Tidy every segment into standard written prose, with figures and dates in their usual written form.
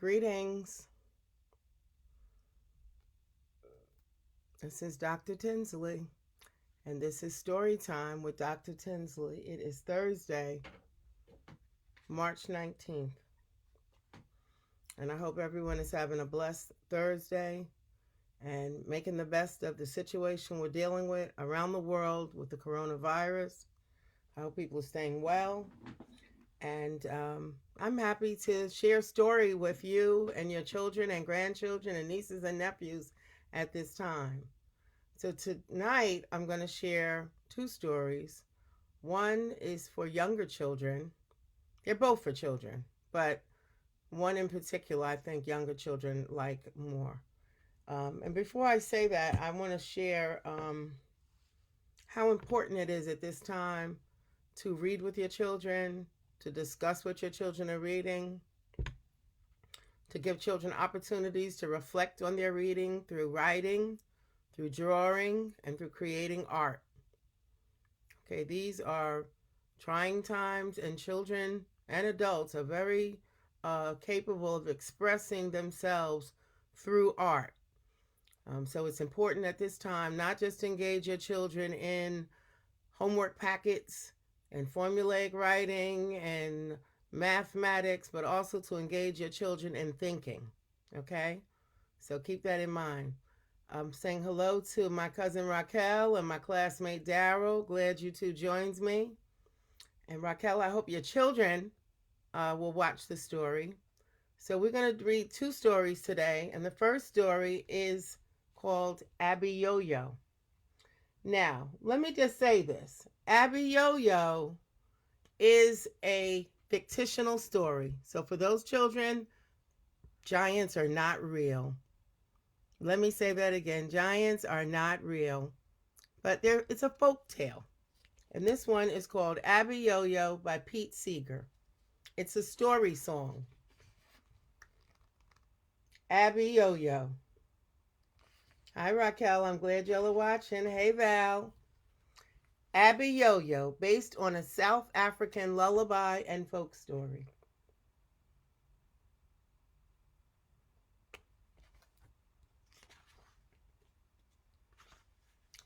Greetings. This is Dr. Tinsley, and this is Storytime with Dr. Tinsley. It is Thursday, March 19th, and I hope everyone is having a blessed Thursday and making the best of the situation we're dealing with around the world with the coronavirus. I hope people are staying well, and I'm happy to share a story with you and your children and grandchildren and nieces and nephews at this time. So tonight I'm going to share two stories. One is for younger children. They're both for children, but one in particular I think younger children like more. And before I say that, I want to share how important it is at this time to read with your children, to discuss what your children are reading, to give children opportunities to reflect on their reading through writing, through drawing, and through creating art. Okay, these are trying times, and children and adults are very capable of expressing themselves through art. So it's important at this time not just to engage your children in homework packets and formulaic writing and mathematics, but also to engage your children in thinking. Okay? So keep that in mind. I'm saying hello to my cousin Raquel and my classmate Daryl. Glad you two joins me. And Raquel, I hope your children will watch the story. So we're going to read two stories today. And the first story is called Abbey Yo Yo. Now, let me just say this. Abiyoyo Yo is a fictional story. So for those children, giants are not real. Let me say that again. Giants are not real, but it's a folk tale. And this one is called Abbey Yo Yo by Pete Seeger. It's a story song. Abbey Yo Yo. Hi, Raquel. I'm glad y'all are watching. Hey, Val. Abbey Yo Yo, based on a South African lullaby and folk story.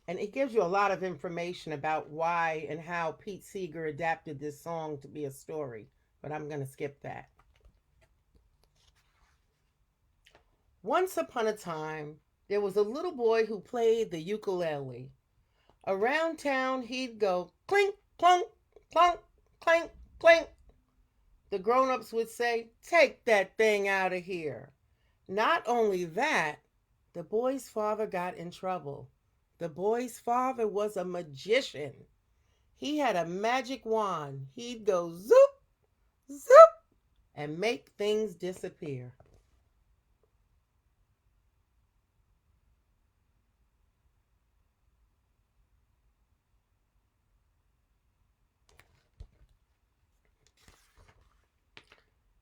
And it gives you a lot of information about why and how Pete Seeger adapted this song to be a story, but I'm going to skip that. Once upon a time, there was a little boy who played the ukulele. Around town, he'd go clink, clunk, clunk, clink, clink. The grown-ups would say, "Take that thing out of here." Not only that, the boy's father got in trouble. The boy's father was a magician. He had a magic wand. He'd go zoop, zoop, and make things disappear.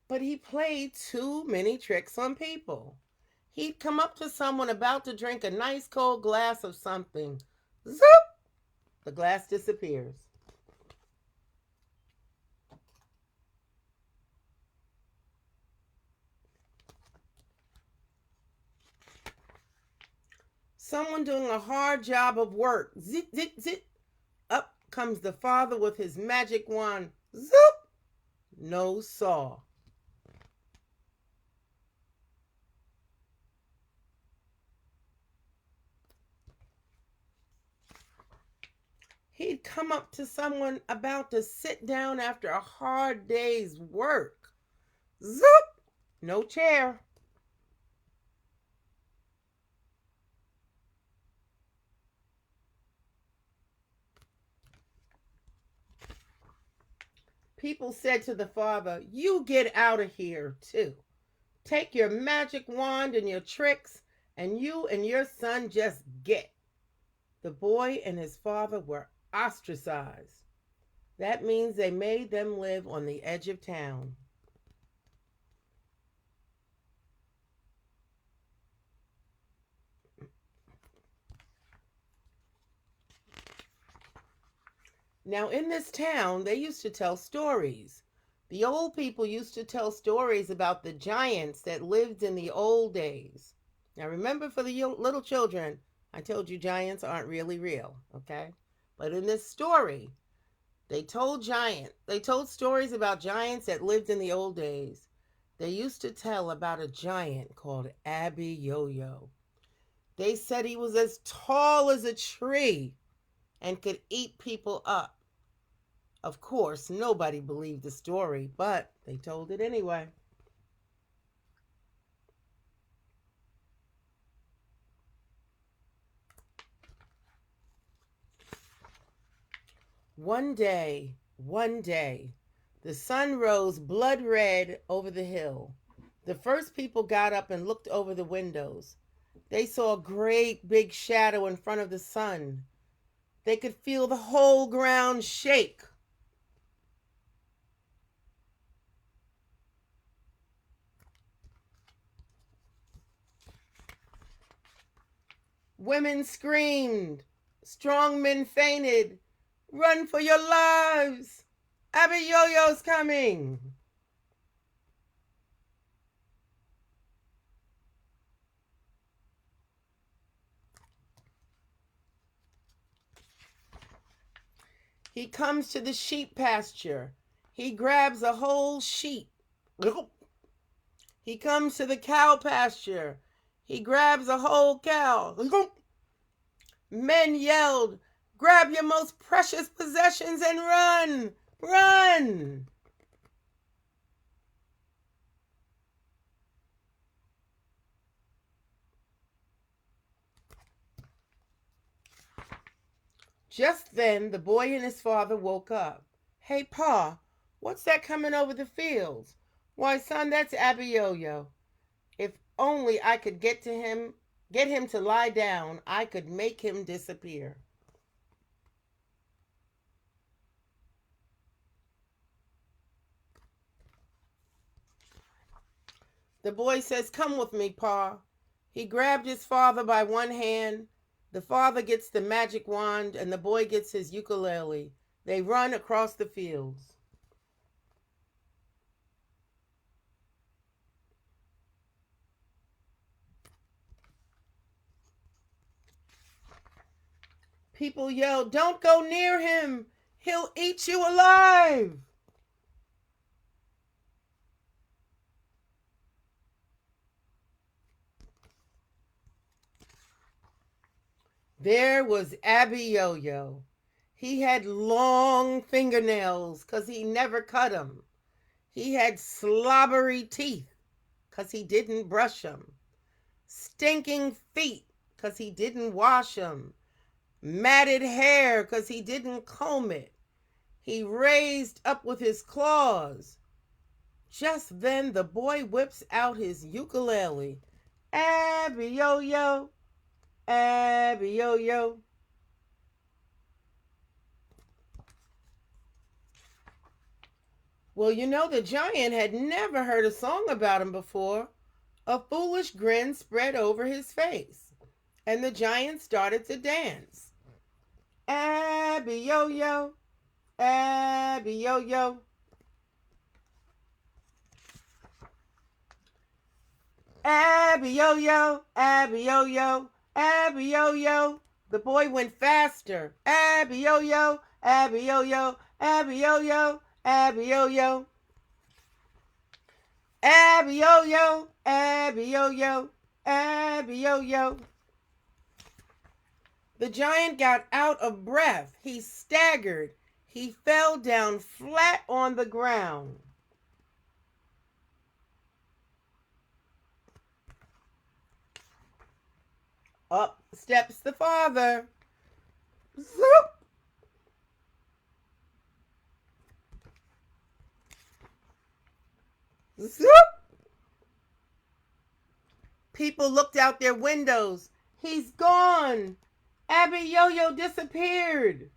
But he played too many tricks on people. He'd come up to someone about to drink a nice cold glass of something. Zoop! The glass disappears. Someone doing a hard job of work. Zit, zit, zit. Up comes the father with his magic wand. Zoop! No saw. He'd come up to someone about to sit down after a hard day's work. Zoop! No chair. People said to the father, "You get out of here too. Take your magic wand and your tricks, and you and your son just get." The boy and his father were ostracized. That means they made them live on the edge of town. Now, in this town, they used to tell stories. The old people used to tell stories about the giants that lived in the old days. Now remember, for the little children, I told you giants aren't really real, okay? But in this story, they told stories about giants that lived in the old days. They used to tell about a giant called Abbey Yo Yo. They said he was as tall as a tree and could eat people up. Of course, nobody believed the story, but they told it anyway. One day, the sun rose blood red over the hill. The first people got up and looked over the windows. They saw a great big shadow in front of the sun. They could feel the whole ground shake. Women screamed. Strong men fainted. Run for your lives! Abiyoyo's coming! He comes to the sheep pasture. He grabs a whole sheep. He comes to the cow pasture. He grabs a whole cow. Men yelled, "Grab your most precious possessions and run! Run!" Just then, the boy and his father woke up. "Hey, Pa, what's that coming over the fields?" "Why, son, that's Abiyoyo. If only I could get him to lie down, I could make him disappear." The boy says, "Come with me, Pa." He grabbed his father by one hand. The father gets the magic wand and the boy gets his ukulele. They run across the fields. People yell, "Don't go near him! He'll eat you alive!" There was Abbey Yo Yo. He had long fingernails because he never cut them. He had slobbery teeth because he didn't brush them. Stinking feet because he didn't wash them. Matted hair because he didn't comb it. He raised up with his claws. Just then the boy whips out his ukulele. "Abbey Yo Yo, Abbey Yo Yo." Well, the giant had never heard a song about him before. A foolish grin spread over his face, and the giant started to dance. "Abbey Yo Yo, Abbey Yo Yo." "Abbey Yo Yo, Abbey Yo Yo, Abbey Yo Yo." The boy went faster. "Abbey Yo Yo, Abbey Yo Yo, Abbey Yo Yo, Abbey Yo Yo." "Abbey Yo Yo, Abbey Yo Yo, Abbey Yo Yo." The giant got out of breath. He staggered. He fell down flat on the ground. Up steps the father. Zoop! Zoop! People looked out their windows. "He's gone. Abiyoyo disappeared."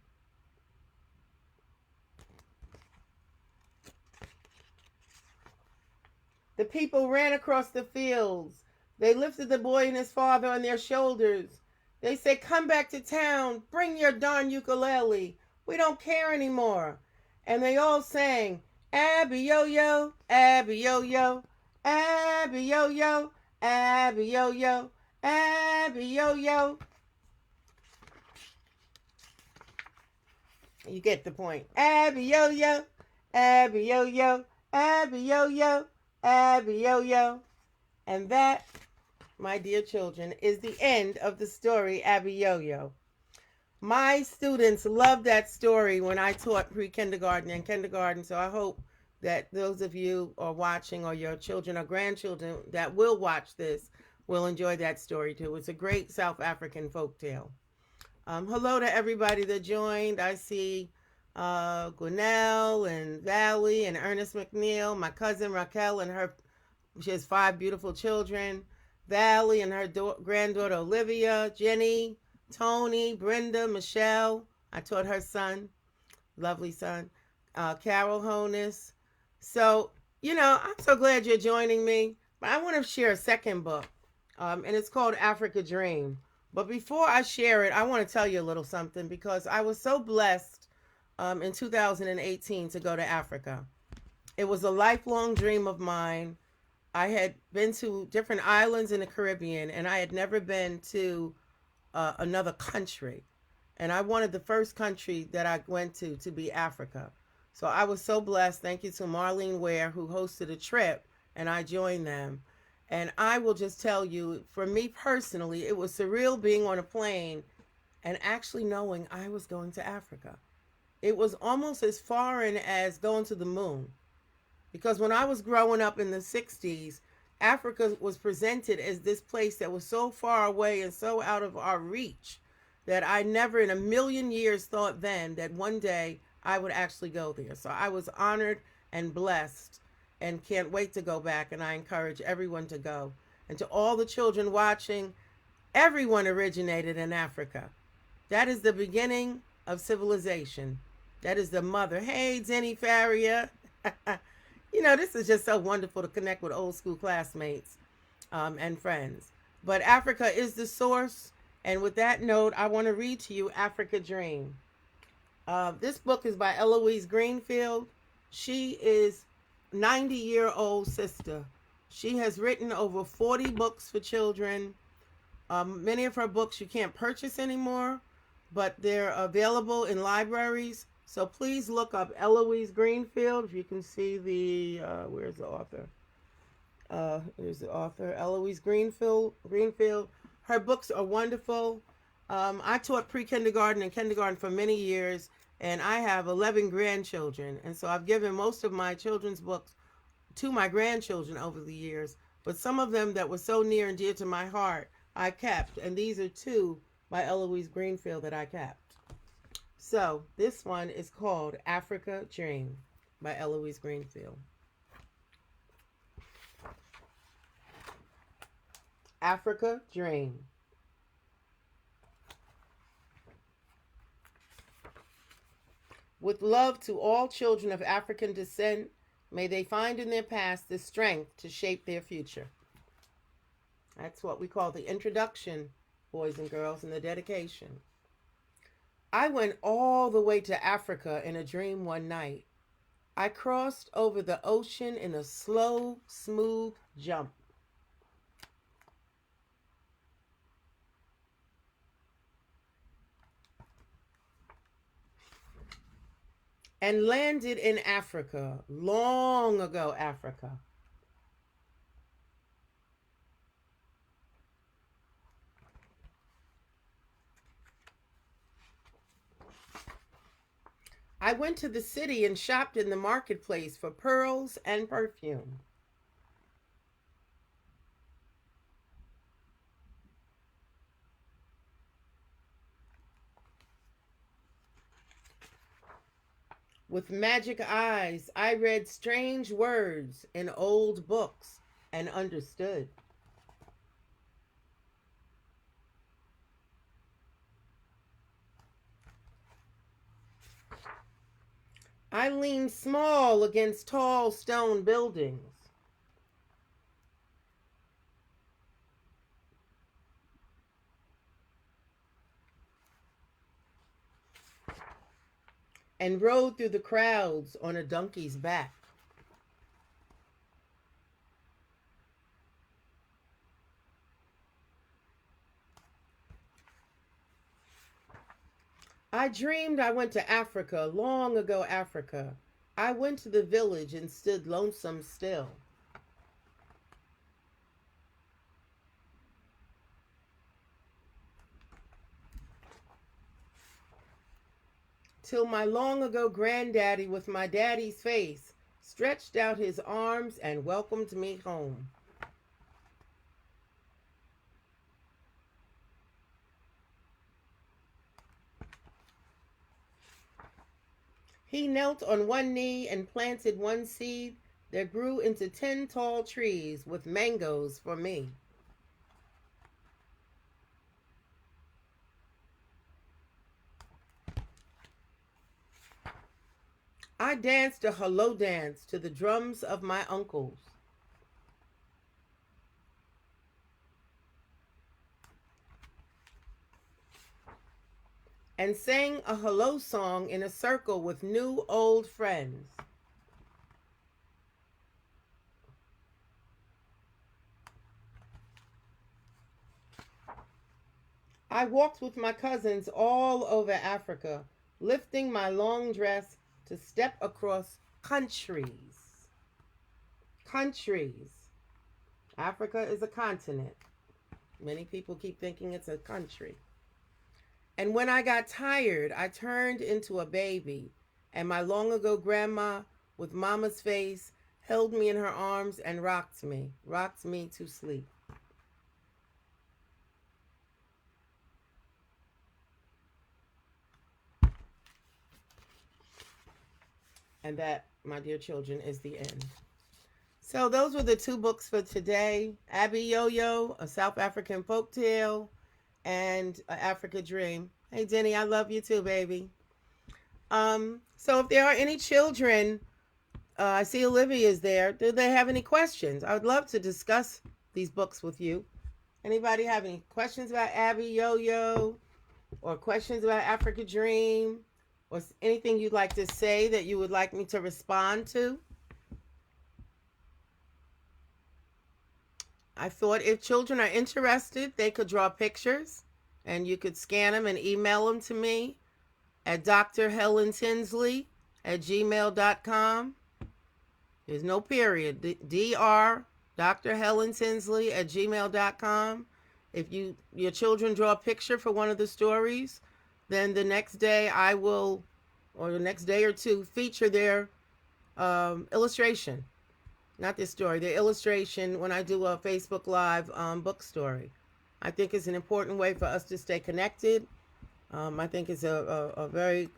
The people ran across the fields. They lifted the boy and his father on their shoulders. They said, "Come back to town. Bring your darn ukulele. We don't care anymore." And they all sang, Abbey Yo Yo, Abbey Yo Yo, Abbey Yo Yo, Abbey Yo Yo, Abbey Yo Yo. You get the point. Abbey Yo Yo, Abbey Yo Yo, Abbey Yo Yo, Abbey Yo Yo. And that, my dear children, is the end of the story Abiyoyo. My students loved that story when I taught pre-kindergarten and kindergarten, so I hope that those of you are watching or your children or grandchildren that will watch this will enjoy that story too. It's a great South African folktale. Hello to everybody that joined. I see Gwinnell and Valley and Ernest McNeil, my cousin Raquel and her, she has 5 beautiful children. Valley and her granddaughter Olivia, Jenny, Tony, Brenda, Michelle. I taught her son, lovely son, Carol Honus. So, I'm so glad you're joining me. But I want to share a second book, and it's called Africa Dream. But before I share it, I want to tell you a little something because I was so blessed in 2018 to go to Africa. It was a lifelong dream of mine. I had been to different islands in the Caribbean, and I had never been to another country. And I wanted the first country that I went to be Africa. So I was so blessed. Thank you to Marlene Ware, who hosted a trip, and I joined them. And I will just tell you, for me personally, it was surreal being on a plane and actually knowing I was going to Africa. It was almost as foreign as going to the moon. Because when I was growing up in the 60s, Africa was presented as this place that was so far away and so out of our reach that I never in a million years thought then that one day I would actually go there. So I was honored and blessed and can't wait to go back, and I encourage everyone to go. And to all the children watching, everyone originated in Africa. That is the beginning of civilization. That is the mother. Hey, Jenny Faria. This is just so wonderful to connect with old school classmates and friends. But Africa is the source. And with that note, I want to read to you Africa Dream. This book is by Eloise Greenfield. She is 90-year-old sister. She has written over 40 books for children. Many of her books you can't purchase anymore, but they're available in libraries. So please look up Eloise Greenfield. If you can see the, where's the author? There's the author, Eloise Greenfield. Her books are wonderful. I taught pre-kindergarten and kindergarten for many years, and I have 11 grandchildren. And so I've given most of my children's books to my grandchildren over the years. But some of them that were so near and dear to my heart, I kept. And these are 2 by Eloise Greenfield that I kept. So this one is called Africa Dream by Eloise Greenfield. Africa Dream. With love to all children of African descent, may they find in their past the strength to shape their future. That's what we call the introduction, boys and girls, and the dedication. I went all the way to Africa in a dream one night. I crossed over the ocean in a slow, smooth jump. And landed in Africa, long ago Africa. I went to the city and shopped in the marketplace for pearls and perfume. With magic eyes, I read strange words in old books and understood. I leaned small against tall stone buildings. And rode through the crowds on a donkey's back. I dreamed I went to Africa, long ago Africa. I went to the village and stood lonesome still. Till my long ago granddaddy with my daddy's face stretched out his arms and welcomed me home. He knelt on one knee and planted one seed that grew into 10 tall trees with mangoes for me. I danced a hello dance to the drums of my uncles. And sang a hello song in a circle with new old friends. I walked with my cousins all over Africa, lifting my long dress to step across countries. Countries. Africa is a continent. Many people keep thinking it's a country. And when I got tired, I turned into a baby, and my long ago grandma, with mama's face, held me in her arms and rocked me to sleep. And that, my dear children, is the end. So those were the two books for today. Abbey Yo Yo, a South African folktale, and Africa Dream. Hey, Denny, I love you too, baby. So if there are any children, I see Olivia is there. Do they have any questions? I would love to discuss these books with you. Anybody have any questions about Abbey Yo Yo, or questions about Africa Dream, or anything you'd like to say that you would like me to respond to? I thought if children are interested, they could draw pictures and you could scan them and email them to me at drhelentinsley@gmail.com. There's no period. drhelentinsley@gmail.com. If your children draw a picture for one of the stories, then the next day I will, or the next day or two, feature their illustration. Not this story, the illustration when I do a Facebook Live book story. I think it's an important way for us to stay connected. I think it's a very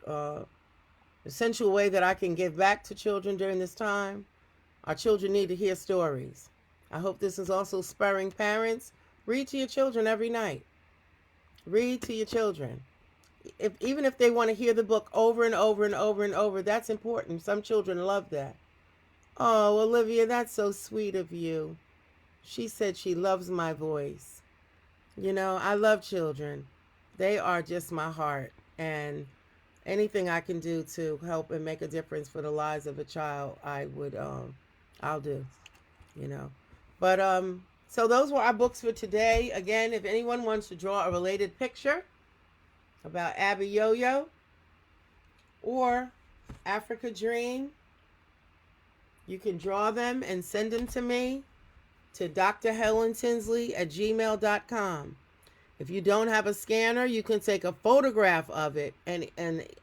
essential way that I can give back to children during this time. Our children need to hear stories. I hope this is also spurring parents. Read to your children every night. Read to your children. Even if they want to hear the book over and over and over and over, that's important. Some children love that. Oh, Olivia, that's so sweet of you. She said she loves my voice. You know, I love children. They are just my heart. And anything I can do to help and make a difference for the lives of a child, I'll do, you know. But, so those were our books for today. Again, if anyone wants to draw a related picture about Abbey Yo Yo or Africa Dream, you can draw them and send them to me to drhelentinsley@gmail.com. If you don't have a scanner, you can take a photograph of it and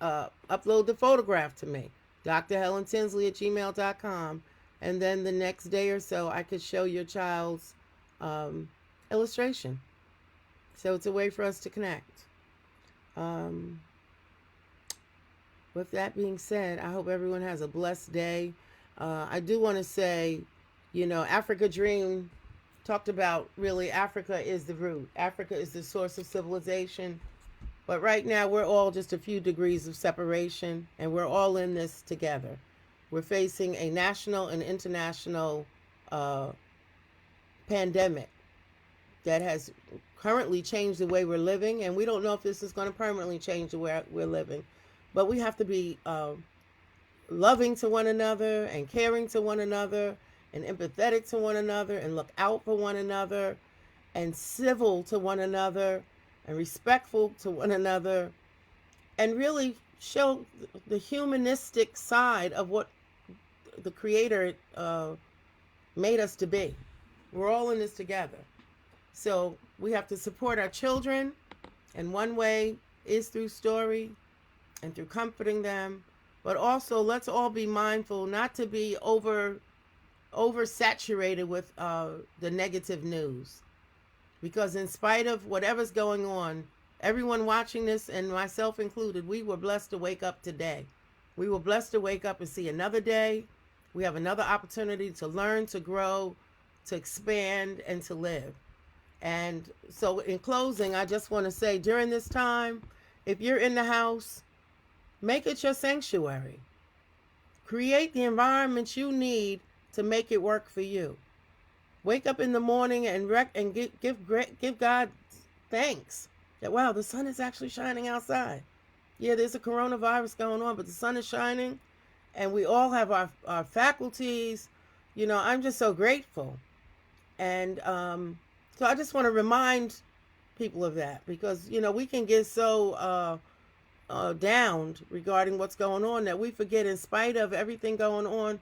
upload the photograph to me, drhelentinsley@gmail.com. And then the next day or so, I could show your child's illustration. So it's a way for us to connect. With that being said, I hope everyone has a blessed day. I do want to say, you know, Africa Dream talked about really Africa is the root. Africa is the source of civilization. But right now we're all just a few degrees of separation, and we're all in this together. We're facing a national and international pandemic that has currently changed the way we're living, and we don't know if this is going to permanently change the way we're living. But we have to be loving to one another and caring to one another and empathetic to one another and look out for one another and civil to one another and respectful to one another and really show the humanistic side of what the Creator made us to be. We're all in this together. So we have to support our children, and one way is through story and through comforting them. But also, let's all be mindful not to be oversaturated with the negative news, because in spite of whatever's going on, everyone watching this, and myself included, we were blessed to wake up today. We were blessed to wake up and see another day. We have another opportunity to learn, to grow, to expand, and to live. And so in closing, I just want to say, during this time, if you're in the house, make it your sanctuary. Create the environment you need to make it work for you. Wake up in the morning and give God thanks that, wow, the sun is actually shining outside. Yeah, there's a coronavirus going on, but the sun is shining, and we all have our faculties. I'm just so grateful. And so I just want to remind people of that, because, we can get so downed regarding what's going on that we forget, in spite of everything going on,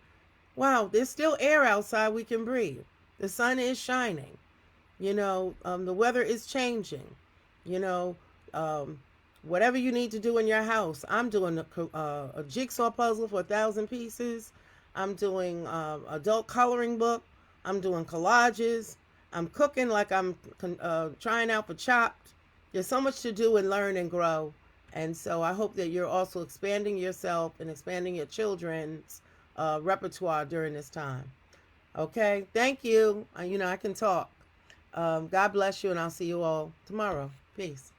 wow, there's still air outside we can breathe. The sun is shining. The weather is changing. Whatever you need to do in your house. I'm doing a jigsaw puzzle for 1,000 pieces. I'm doing adult coloring book. I'm doing collages. I'm cooking like I'm trying out for Chopped. There's so much to do and learn and grow. And so I hope that you're also expanding yourself and expanding your children's repertoire during this time. Okay? Thank you. I can talk. God bless you, and I'll see you all tomorrow. Peace.